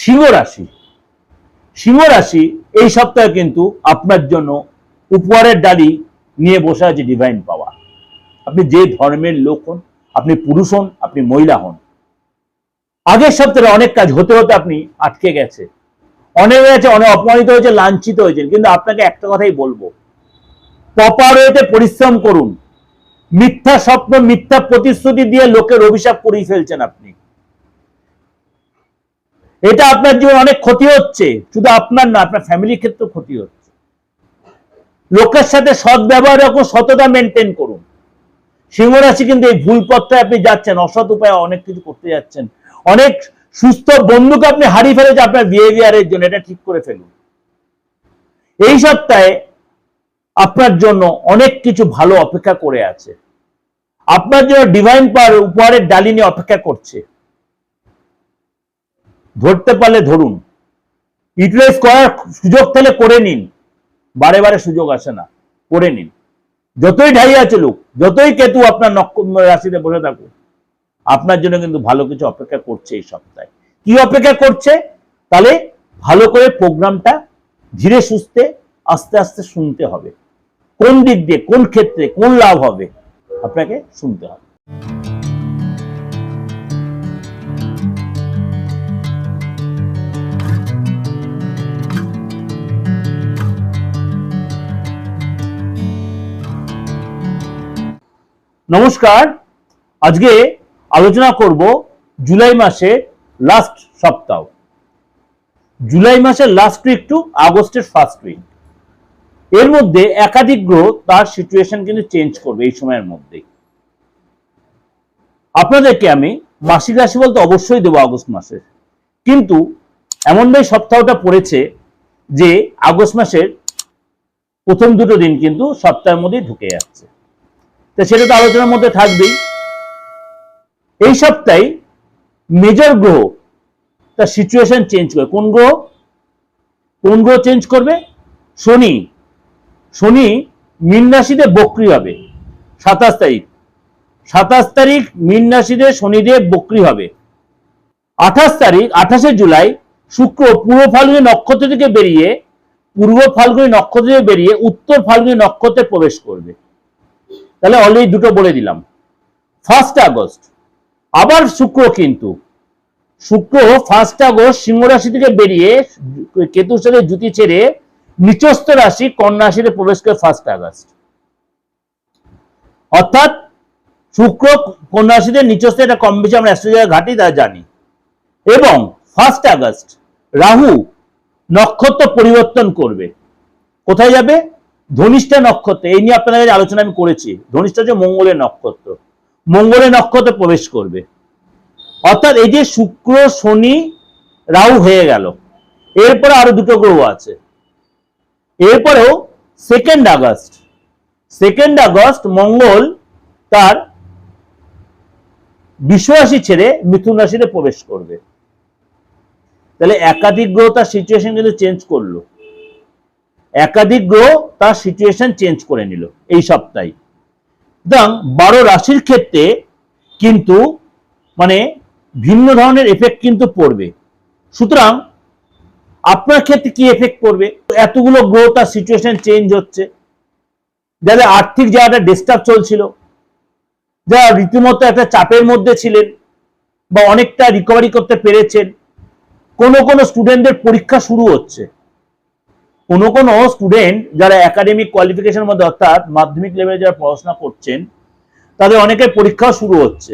সিংহ রাশি, সিংহ রাশি এই সপ্তাহে কিন্তু আপনার জন্য উপহারের ডালি নিয়ে বসে আছে ডিভাইন পাওয়ার। আপনি যে ধর্মের লোক হন, আপনি পুরুষ হন, আপনি মহিলা হন, আগের সপ্তাহে অনেক কাজ হতে হতে আপনি আটকে গেছে, অনেক হয়েছে, অনেক অপমানিত হয়েছে, লাঞ্ছিত হয়েছেন। কিন্তু আপনাকে একটা কথাই বলবো, প্রপার ওয়েতে পরিশ্রম করুন। মিথ্যা স্বপ্ন, মিথ্যা প্রতিশ্রুতি দিয়ে লোকের অভিশাপ করিয়ে ফেলছেন আপনি। এটা আপনার জীবনে অনেক ক্ষতি হচ্ছে, শুধু আপনার না, আপনার ফ্যামিলির ক্ষেত্রেও ক্ষতি হচ্ছে। লোকের সাথে সৎ ব্যবহার রাখুন, সততা মেনটেন করুন। সিংহ রাশি কিন্তু এই ভুল পথে আপনি যাচ্ছেন, অসৎ উপায়ে অনেক কিছু করতে যাচ্ছেন, অনেক সুস্থ বন্ধুকে আপনি হারিয়ে ফেলেছেন আপনার বিহেভিয়ারের জন্য। এটা ঠিক করে ফেলুন। এই সপ্তাহে আপনার জন্য অনেক কিছু ভালো অপেক্ষা করে আছে। আপনার জন্য ডিভাইন পাওয়ার উপহারের ডালি নিয়ে অপেক্ষা করছে। ধরতে পারলে ধরুন, ইউটিলাইজ করার সুযোগ পেলে করে নিন। বারে বারে সুযোগ আসে না, করে নিন। যতই ঢাইয়া চলুক, যতই কেতু আপনার রাশিতে বসে থাকুক, আপনার জন্য কিন্তু ভালো কিছু অপেক্ষা করছে এই সপ্তাহে। কি অপেক্ষা করছে? তাহলে ভালো করে প্রোগ্রামটা ধীরে সুস্থে আস্তে আস্তে শুনতে হবে। কোন দিক দিয়ে, কোন ক্ষেত্রে, কোন লাভ হবে, আপনাকে শুনতে হবে। নমস্কার, আজকে আলোচনা করব জুলাই মাসের লাস্ট সপ্তাহ, জুলাই মাসের লাস্ট উইক টু আগস্টের ফার্স্ট উইক। এর মধ্যে একাধিক গ্রহ তার সিচুয়েশন কিন্তু চেঞ্জ করবে এই সময়ের মধ্যেই। আপনাদেরকে আমি মাসিক রাশি বলতে অবশ্যই দেবো আগস্ট মাসে, কিন্তু এমনভাবে সপ্তাহটা পড়েছে যে আগস্ট মাসের প্রথম দুটো দিন কিন্তু সপ্তাহের মধ্যে ঢুকে যাচ্ছে। তো সেটা তো আলোচনার মধ্যে থাকবেই। এই সপ্তাহে মেজর গ্রহ তার সিচুয়েশন চেঞ্জ করবে। কোন গ্রহ? কোন গ্রহ চেঞ্জ করবে? শনি। শনি মীন রাশিতে বক্রী হবে 27 তারিখ। 27 তারিখ মীন রাশিতে শনিদেব বক্রী হবে। 28 তারিখ, 28শে জুলাই শুক্র পূর্ব ফাল্গুনী নক্ষত্র থেকে বেরিয়ে, পূর্ব ফাল্গুনী নক্ষত্র থেকে বেরিয়ে উত্তর ফাল্গুনী নক্ষত্রে প্রবেশ করবে। তাহলে অলরেডি দুটো বলে দিলাম। 1 আগস্ট আবার শুক্র, কিন্তু শুক্র 1 আগস্ট সিংহ রাশি থেকে বেরিয়ে কেতুর সাথে জুতি ছেড়ে নিচস্থ রাশি কন্যা রাশিতে প্রবেশ করে 1 আগস্ট। অর্থাৎ শুক্র কন্যা রাশিতে নিচস্থ, এটা কম বেশি আমরা অ্যাস্ট্রোলজির ঘাঁটি তা জানি। এবং 1 আগস্ট রাহু নক্ষত্র পরিবর্তন করবে। কোথায় যাবে? ধনিষ্ঠা নক্ষত্রে। এই নিয়ে আপনাদের কাছে আলোচনা আমি করেছি। ধনিষ্ঠা হচ্ছে মঙ্গলের নক্ষত্র, মঙ্গলের নক্ষত্রে প্রবেশ করবে। অর্থাৎ এই যে শুক্র, শনি, রাহু হয়ে গেল, এরপরে আরো দুটো গ্রহ আছে। এরপরেও 2 আগস্ট মঙ্গল তার বৃষ রাশি ছেড়ে মিথুন রাশিতে প্রবেশ করবে। তাহলে একাধিক গ্রহ তার সিচুয়েশন কিন্তু চেঞ্জ করলো, একাধিক গ্রহ তার সিচুয়েশন চেঞ্জ করে নিল এই সপ্তাহে। সুতরাং 12 রাশির ক্ষেত্রে কিন্তু মানে ভিন্ন ধরনের এফেক্ট কিন্তু পড়বে। সুতরাং আপনার ক্ষেত্রে কি এফেক্ট পড়বে? এতগুলো গ্রহ তার সিচুয়েশন চেঞ্জ হচ্ছে। যাদের আর্থিক জায়গাটা ডিস্টার্ব চলছিল, যারা রীতিমতো একটা চাপের মধ্যে ছিলেন বা অনেকটা রিকভারি করতে পেরেছেন, কোনো কোনো স্টুডেন্টদের পরীক্ষা শুরু হচ্ছে। কোনো কোনো স্টুডেন্ট যারা একাডেমিক কোয়ালিফিকেশনের মধ্যে, অর্থাৎ মাধ্যমিক লেভেলে যারা পড়াশোনা করছেন, তাদের অনেকের পরীক্ষাও শুরু হচ্ছে।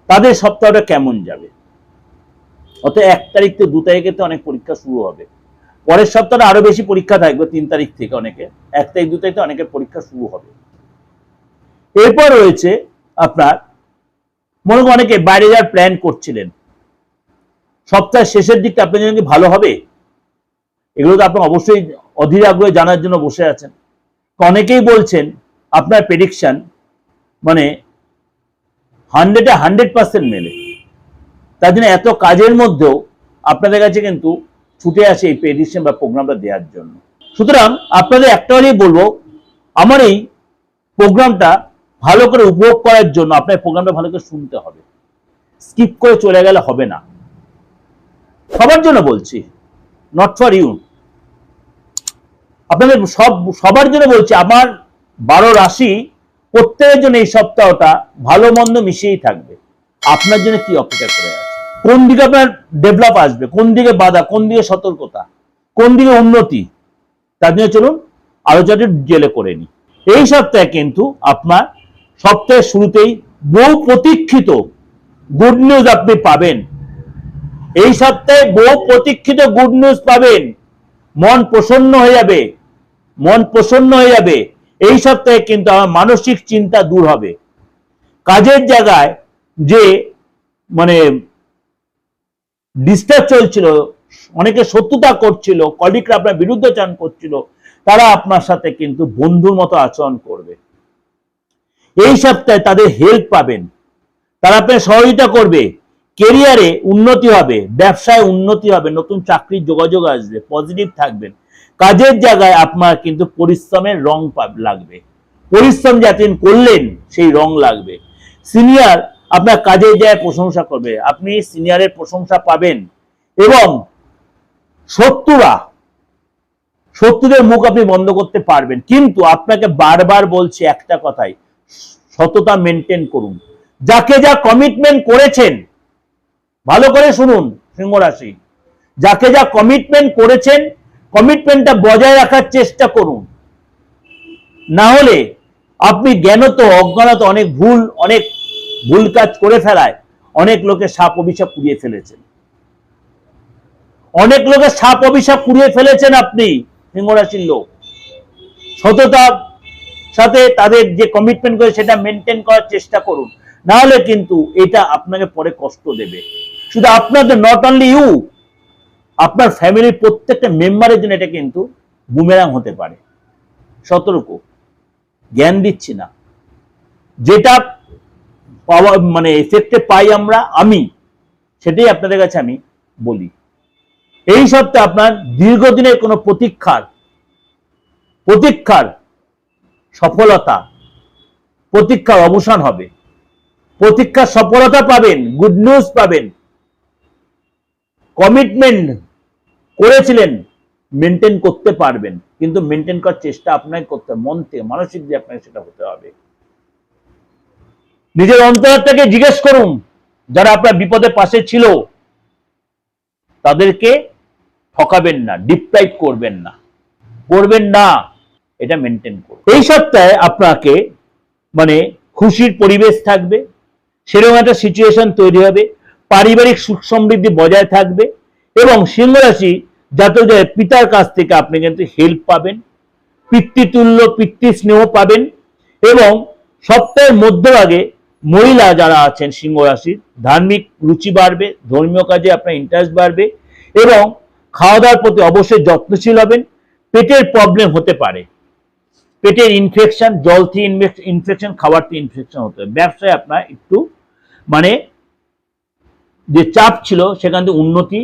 তাদের সপ্তাহটা কেমন যাবে? অর্থাৎ 1 তারিখ থেকে 2 তারিখে তো অনেক পরীক্ষা শুরু হবে। পরের সপ্তাহে আরো বেশি পরীক্ষা থাকবে 3 তারিখ থেকে। অনেকে 1 তারিখ 2 তারিখে অনেকের পরীক্ষা শুরু হবে। এরপর রয়েছে আপনার, মনে করেন অনেকে বাইরে যাওয়ার প্ল্যান করছিলেন, সপ্তাহের শেষের দিকটা আপনার জন্য কি ভালো হবে? এগুলো তো আপনি অবশ্যই অধীর আগ্রহে জানার জন্য বসে আছেন। অনেকেই বলছেন আপনার প্রেডিকশন মানে 100-এ 100% মেলে। তার জন্য এত কাজের মধ্যেও আপনাদের কাছে কিন্তু ছুটে আসে এই প্রেডিকশন বা প্রোগ্রামটা দেওয়ার জন্য। সুতরাং আপনাদের একটা কথাই বলবো, আমার এই প্রোগ্রামটা ভালো করে উপভোগ করার জন্য আপনার প্রোগ্রামটা ভালো করে শুনতে হবে। স্কিপ করে চলে গেলে হবে না। সবার জন্য বলছি, নট ফর ইউ, আপনাদের সবার জন্য বলছি। আমার 12 রাশি প্রত্যেকের জন্য এই সপ্তাহটা ভালো মন্দ মিশিয়েই থাকবে। আপনার জন্য কি অপেক্ষা করে আছে, কোন দিকে আপনার ডেভেলপ আসবে, কোন দিকে বাধা, কোন দিকে সতর্কতা, কোন দিকে উন্নতি, তার জন্য চলুন আলোচনাটি জেলে করে নি। এই সপ্তাহে কিন্তু আপনার সপ্তাহের শুরুতেই বহু প্রতীক্ষিত গুড নিউজ আপনি পাবেন। এই সপ্তাহে বহু প্রতীক্ষিত গুড নিউজ পাবেন। মন প্রসন্ন হয়ে যাবে, মন প্রসন্ন হয়ে যাবে। এই সপ্তাহে কিন্তু আমার মানসিক চিন্তা দূর হবে। কাজের জায়গায় যে মানে ডিস্টার্ব চলছিল, অনেকে শত্রুতা করছিল, কলিগরা আপনার বিরুদ্ধাচরণ করছিল, তারা আপনার সাথে কিন্তু বন্ধুর মতো আচরণ করবে। এই সপ্তাহে তাদের হেল্প পাবেন, তারা আপনার সহযোগিতা করবে। কেরিয়ারে উন্নতি হবে, ব্যবসায় উন্নতি হবে, নতুন চাকরির যোগাযোগ আসবে, পজিটিভ থাকবেন। কাজের জায়গায় আপনার কিন্তু পরিশ্রমের রং লাগবে, পরিশ্রম যতদিন করলেন সেই রং লাগবে। সিনিয়র আপনার কাজের জায়গায় প্রশংসা করবে, আপনি সিনিয়রের প্রশংসা পাবেন। এবং শত্রুদের মুখ আপনি বন্ধ করতে পারবেন। কিন্তু আপনাকে বারবার বলছি একটা কথাই, সততা মেনটেন করুন। যাকে যা কমিটমেন্ট করেছেন, ভালো করে শুনুন সিংহ রাশি, যাকে যা কমিটমেন্ট করেছেন কমিটমেন্টটা বজায় রাখার চেষ্টা করুন। না হলে আপনি জ্ঞানত অজ্ঞানত অনেক ভুল কাজ করে ফেলায় অনেক লোকের সাপ অভিশাপ পুড়িয়ে ফেলেছেন, অনেক লোকের সাপ অভিশাপ পুড়িয়ে ফেলেছেন আপনি সিংহ রাশির লোক। সততার সাথে তাদের যে কমিটমেন্ট করে সেটা মেনটেন করার চেষ্টা করুন, না হলে কিন্তু এটা আপনাকে পরে কষ্ট দেবে। শুধু আপনাদের নট অনলি ইউ, আপনার ফ্যামিলির প্রত্যেকটা মেম্বারের জন্য এটা কিন্তু বুমেরাং হতে পারে। সতর্ক, জ্ঞান দিচ্ছি না, যেটা পাওয়া মানে এফেক্টে পাই আমি সেটাই আপনাদের কাছে আমি বলি। এই সপ্তাহে আপনার দীর্ঘদিনের কোনো প্রতীক্ষার সফলতা, প্রতীক্ষার অবসান হবে, প্রতীক্ষার সফলতা পাবেন, গুড নিউজ পাবেন। কমিটমেন্ট করেছিলেন, মেনটেন করতে পারবেন, কিন্তু মেনটেন করার চেষ্টা আপনাকে করতে হবে, মন থেকে মানসিক দিয়ে আপনাকে সেটা হতে হবে। নিজের অন্তরটাকে জিজ্ঞেস করুন, যারা আপনার বিপদের পাশে ছিল তাদেরকে ঠকাবেন না, ডিপ্রাইভ করবেন না, এটা মেনটেন করুন। এই সপ্তাহে আপনাকে মানে খুশির পরিবেশ থাকবে, সেরকম একটা সিচুয়েশন তৈরি হবে, পারিবারিক সুখ সমৃদ্ধি বজায় থাকবে। এবং সিংহ রাশি জাতকদের পিতার কাছ থেকে আপনি কিন্তু হেল্প পাবেন, পিতৃতুল্য পিতৃ স্নেহ পাবেন। এবং সপ্তাহের মধ্যভাগে মহিলা যারা আছেন সিংহ রাশির, ধার্মিক রুচি বাড়বে, ধর্মীয় কাজে আপনার ইন্টারেস্ট বাড়বে এবং খাওয়া দাওয়ার প্রতি অবশ্যই যত্নশীল হবেন। পেটের প্রবলেম হতে পারে, পেটের ইনফেকশন, জল থেকে ইনফেকশন, খাবার থেকে ইনফেকশন হতে পারে। ব্যবসায় আপনার একটু মানে যে চাপ ছিল সেখান থেকে উন্নতি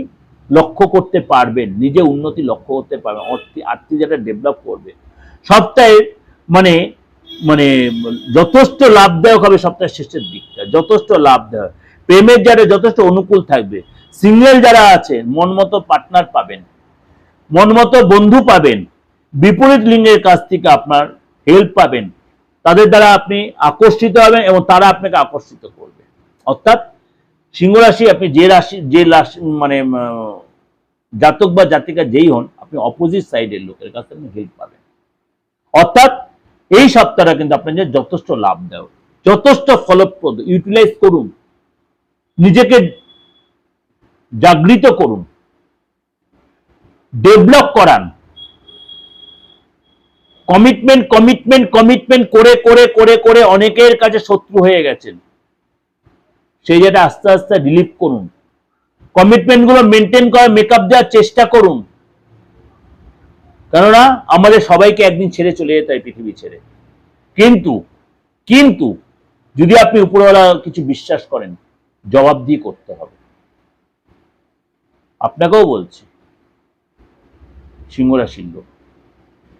লক্ষ্য করতে পারবেন, নিজে উন্নতি লক্ষ্য করতে পারবেন, আর্থিক যেটা ডেভেলপ করবে। সপ্তাহে মানে মানে যথেষ্ট লাভদায়ক হবে সপ্তাহের শেষের দিকটা, যথেষ্ট লাভদায়ক। প্রেমের যারা যথেষ্ট অনুকূল থাকবে। সিঙ্গেল যারা আছেন মন মতো পার্টনার পাবেন, মন মতো বন্ধু পাবেন, বিপরীত লিঙ্গের কাছ থেকে আপনার হেল্প পাবেন, তাদের দ্বারা আপনি আকর্ষিত হবেন এবং তারা আপনাকে আকর্ষিত করবে। অর্থাৎ সিংহ রাশি আপনি যে রাশি মানে জাতক বা জাতিকা যেই হন, আপনি অপোজিট সাইডের লোকের কাছে আপনি হেল্প পাবেন। অর্থাৎ এই সপ্তাহটা কিন্তু আপনাদের যথেষ্ট লাভদায়ক, যথেষ্ট ফলপ্রদ। ইউটিলাইজ করুন, নিজেকে জাগৃত করুন, ডেভেলপ করান। কমিটমেন্ট করে করে করে করে অনেকের কাছে শত্রু হয়ে গেছেন, সেই যেটা আস্তে আস্তে রিলিভ করুন। কমিটমেন্ট গুলো মেনটেন করার মেকআপ দেওয়ার চেষ্টা করুন, কেননা আমাদের সবাইকে একদিন ছেড়ে চলে যেতে হয় পৃথিবী ছেড়ে। কিন্তু যদি আপনি উপরওয়ালা কিছু বিশ্বাস করেন, জবাবদিহি করতে হবে। আপনাকেও বলছি সিংহ রাশির লোক,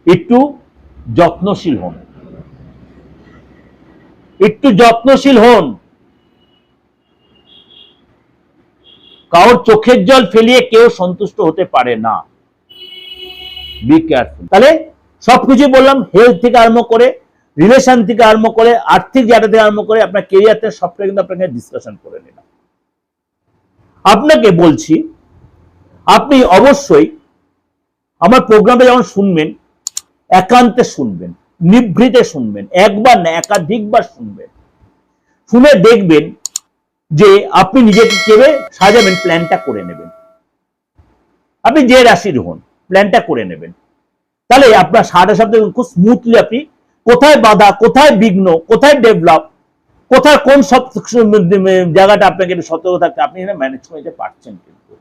একটু যত্নশীল হন, একটু যত্নশীল হন। কারোর চোখের জল ফেলিয়ে কেউ সন্তুষ্ট হতে পারে না। Be careful. তাহলে সবকিছু বললাম, হেলথ থেকে আরম্ভ করে, রিলেশন থেকে আরম্ভ করে, আর্থিক জায়গা থেকে আরম্ভ করে, আপনার কেরিয়ার থেকে সবটা কিন্তু আপনাকে ডিসকাশন করে নিলাম। আপনাকে বলছি, আপনি অবশ্যই আমার প্রোগ্রামে যখন শুনবেন, একান্তে শুনবেন, নিভৃতে শুনবেন, একবার না একাধিকবার শুনবেন। শুনে দেখবেন যে আপনি নিজেকে কিভাবে সাজাবেন, প্ল্যানটা করে নেবেন। আপনি যে রাশির হন, প্ল্যানটা করে নেবেন। তাহলে আপনার সারা সপ্তাহে খুব স্মুথলি আপনি কোথায় বাধা, কোথায় বিঘ্ন, কোথায় ডেভেলপ, কোথায় কোন সব জায়গাটা আপনাকে সতর্ক থাকতে আপনি ম্যানেজ করে যেতে পারছেন। কিন্তু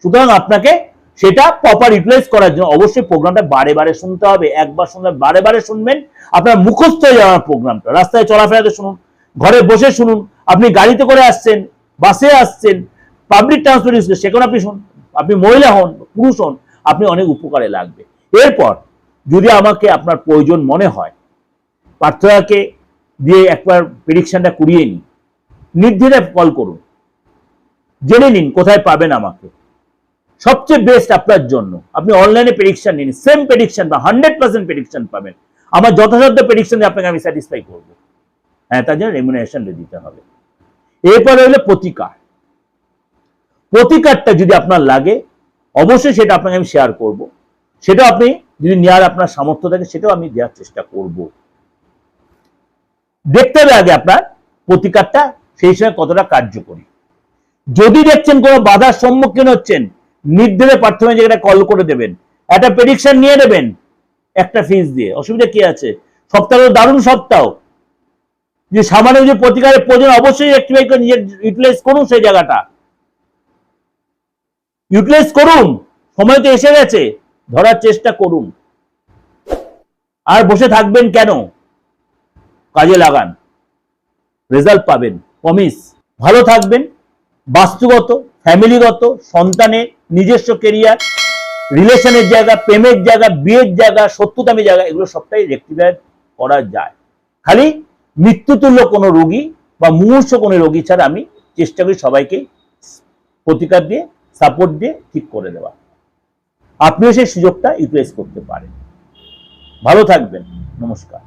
সুতরাং আপনাকে সেটা প্রপার ইউটিলাইজ করার জন্য অবশ্যই প্রোগ্রামটা বারে বারে শুনতে হবে। একবার শুনলে বারে বারে শুনবেন, আপনার মুখস্থ হয়ে যাওয়ার প্রোগ্রামটা। রাস্তায় চলাফেরাতে শুনুন, ঘরে বসে শুনুন, আপনি গাড়িতে করে আসছেন, বাসে আসছেন, পাবলিক ট্রান্সপোর্ট ইউজ করছেন, সেখানে আপনি শুনুন। আপনি মহিলা হন, পুরুষ হন, আপনি অনেক উপকারে লাগবে। এরপর যদি আমাকে আপনার প্রয়োজন মনে হয়, পার্থক্যকে দিয়ে একবার প্রেডিকশনটা করিয়ে নিন, নির্দ্বিধায় কল করুন, জেনে নিন কোথায় পাবেন আমাকে। সবচেয়ে বেস্ট আপনার জন্য আপনি অনলাইনে প্রেডিকশন নিন, সেম প্রেডিকশন বা 100% প্রেডিকশন পাবেন। আমার যথাযথ প্রেডিকশন আপনাকে আমি স্যাটিসফাই করবো। হ্যাঁ, তার জন্য রেমুনারেশন দিতে হবে। এরপরে হলো প্রতিকার। প্রতিকারটা যদি আপনার লাগে, অবশ্যই সেটা আপনাকে আমি শেয়ার করব। সেটা আপনি যদি নেওয়ার আপনার সামর্থ্য থাকে, সেটাও আমি দেওয়ার চেষ্টা করব। দেখতে হবে আগে আপনার প্রতিকারটা সেই সময় কতটা কার্যকরী। যদি দেখছেন কোনো বাধার সম্মুখীন হচ্ছেন, নির্দ্বিধায় প্রার্থনা জায়গাটা কল করে দেবেন, একটা প্রেডিকশন নিয়ে নেবেন একটা ফিস দিয়ে। অসুবিধা কি আছে? সপ্তাহ দারুণ সপ্তাহ। যে সামান্য যে প্রতিকারের প্রয়োজন, অবশ্যই অ্যাক্টিভেট করে নিজের ইউটিলাইজ করুন, সেই জায়গাটা ইউটিলাইজ করুন। সময় তো এসে গেছে, ধরার চেষ্টা করুন। আর বসে থাকবেন কেন? কাজে লাগান, রেজাল্ট পাবেন, প্রমিস। ভালো থাকবেন। বাস্তুগত, ফ্যামিলিগত, সন্তানের, নিজস্ব কেরিয়ার, রিলেশনের জায়গা, প্রেমের জায়গা, বিয়ের জায়গা, শত্রুতামি জায়গা, এগুলো সবটাই রেক্টিফাই করা যায়। খালি মৃত্যুতুল্য কোনো রোগী বা মুমূর্ষু কোনো রোগী ছাড়া আমি চেষ্টা করি সবাইকে প্রতিকার দিয়ে, সাপোর্ট দিয়ে ঠিক করে দেওয়া। আপনিও সেই সুযোগটা ইউটিলাইজ করতে পারেন। ভালো থাকবেন। নমস্কার।